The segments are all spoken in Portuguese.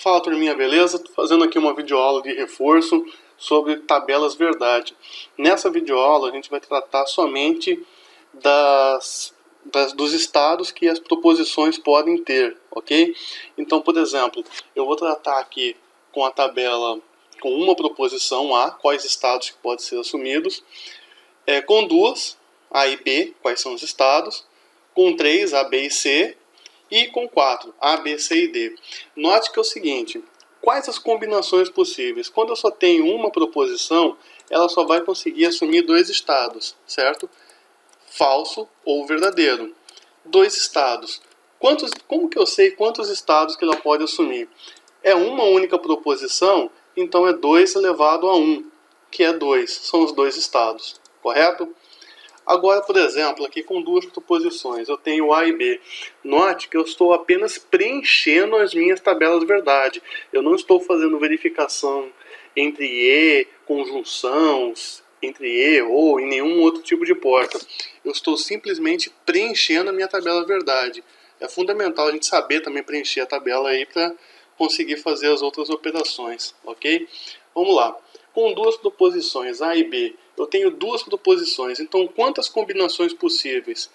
Fala, turminha, beleza? Tô fazendo aqui uma videoaula de reforço sobre tabelas verdade. Nessa videoaula a gente vai tratar somente dos estados que as proposições podem ter, ok? Então, por exemplo, eu vou tratar aqui com a tabela com uma proposição A, quais estados que podem ser assumidos, com duas, A e B, quais são os estados, com três, A, B e C, e com 4, A, B, C e D. Note que é o seguinte, quais as combinações possíveis? Quando eu só tenho uma proposição, ela só vai conseguir assumir dois estados, certo? Falso ou verdadeiro. Dois estados. Como que eu sei quantos estados que ela pode assumir? É uma única proposição, então é 2 elevado a 1, que é 2. São os dois estados, correto? Agora, por exemplo, aqui com duas proposições, eu tenho A e B. Note que eu estou apenas preenchendo as minhas tabelas verdade. Eu não estou fazendo verificação entre e, conjunção, entre e ou em nenhum outro tipo de porta. Eu estou simplesmente preenchendo a minha tabela verdade. É fundamental a gente saber também preencher a tabela aí para conseguir fazer as outras operações, ok? Vamos lá. Com duas proposições, A e B, eu tenho duas proposições, então quantas combinações possíveis?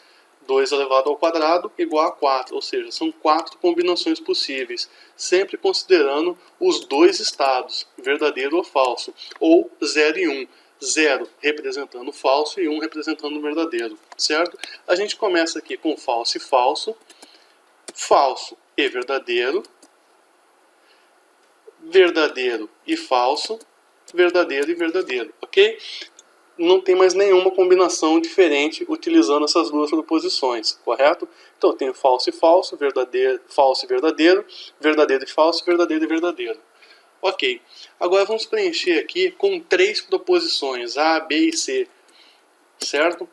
2 elevado ao quadrado igual a 4, ou seja, são 4 combinações possíveis, sempre considerando os dois estados, verdadeiro ou falso, ou 0 e 1. 0 representando falso e 1 representando verdadeiro, certo? A gente começa aqui com falso e falso, falso e verdadeiro, verdadeiro e falso, verdadeiro e verdadeiro, ok? Não tem mais nenhuma combinação diferente utilizando essas duas proposições, correto? Então eu tenho falso e falso, verdadeiro, falso e verdadeiro, verdadeiro e falso, verdadeiro e verdadeiro. Ok, agora vamos preencher aqui com três proposições, A, B e C, certo?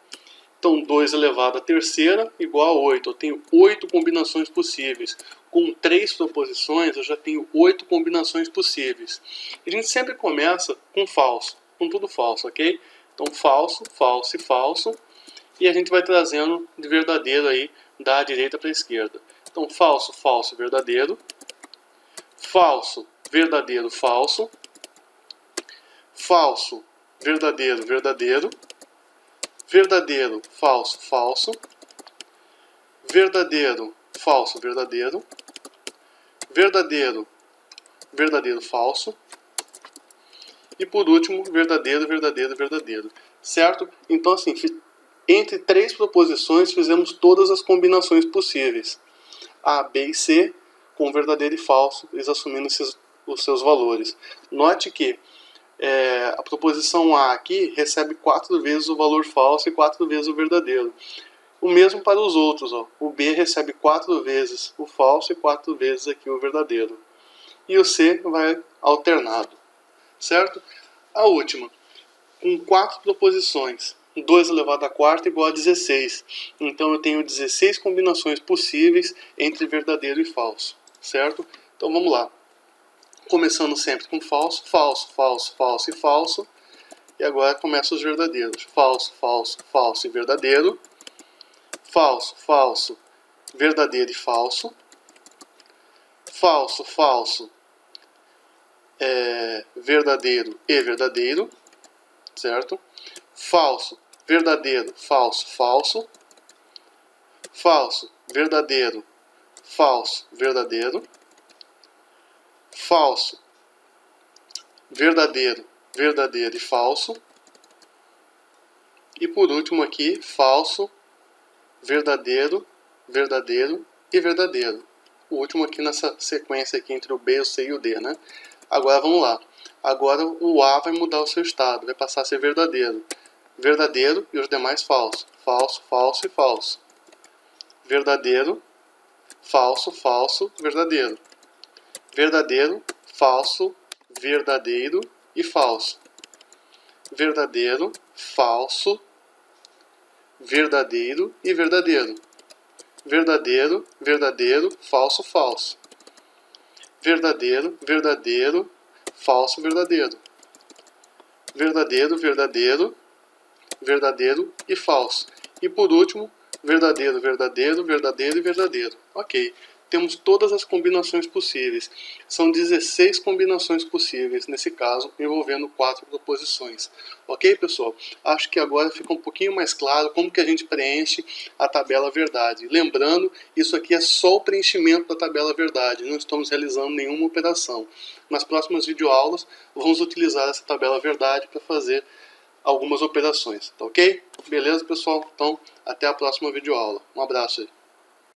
Então 2 elevado à terceira igual a 8. Eu tenho 8 combinações possíveis. Com 3 proposições eu já tenho 8 combinações possíveis. A gente sempre começa com falso, com tudo falso, ok? Então falso, falso e falso. E a gente vai trazendo de verdadeiro aí da direita para a esquerda. Então falso, falso, verdadeiro. Falso, verdadeiro, falso. Falso, verdadeiro, verdadeiro. Verdadeiro, falso, falso. Verdadeiro, falso, verdadeiro. Verdadeiro, verdadeiro, falso. E por último, verdadeiro, verdadeiro, verdadeiro. Certo? Então, assim, entre três proposições fizemos todas as combinações possíveis. A, B e C, com verdadeiro e falso, eles assumindo os seus valores. Note que a proposição A aqui recebe 4 vezes o valor falso e 4 vezes o verdadeiro. O mesmo para os outros, ó. O B recebe 4 vezes o falso e 4 vezes aqui o verdadeiro. E o C vai alternado, certo? A última, com 4 proposições, 2 elevado à quarta igual a 16. Então eu tenho 16 combinações possíveis entre verdadeiro e falso, certo? Então vamos lá. Começando sempre com falso, falso, falso, falso e falso. E agora começam os verdadeiros. Falso, falso, falso e verdadeiro. Falso, falso, verdadeiro e falso. Falso, falso, verdadeiro e verdadeiro. Certo? Falso, verdadeiro, falso, falso. Falso, verdadeiro, falso, verdadeiro. Falso, verdadeiro, verdadeiro e falso. E por último aqui, falso, verdadeiro, verdadeiro e verdadeiro. O último aqui nessa sequência aqui entre o B, o C e o D, né? Agora vamos lá. Agora o A vai mudar o seu estado, vai passar a ser verdadeiro. Verdadeiro e os demais falso. Falso, falso e falso. Verdadeiro, falso, falso, verdadeiro. Verdadeiro, falso, verdadeiro e falso. Verdadeiro, falso, verdadeiro e verdadeiro. Verdadeiro, verdadeiro, falso, falso. Verdadeiro, verdadeiro, falso, verdadeiro. Verdadeiro, verdadeiro, verdadeiro e falso. E por último, verdadeiro, verdadeiro, verdadeiro e verdadeiro. Ok. temos todas as combinações possíveis. São 16 combinações possíveis, nesse caso, envolvendo 4 proposições. Ok, pessoal? Acho que agora fica um pouquinho mais claro como que a gente preenche a tabela verdade. Lembrando, isso aqui é só o preenchimento da tabela verdade, não estamos realizando nenhuma operação. Nas próximas videoaulas, vamos utilizar essa tabela verdade para fazer algumas operações, tá ok? Beleza, pessoal? Então, até a próxima videoaula. Um abraço aí.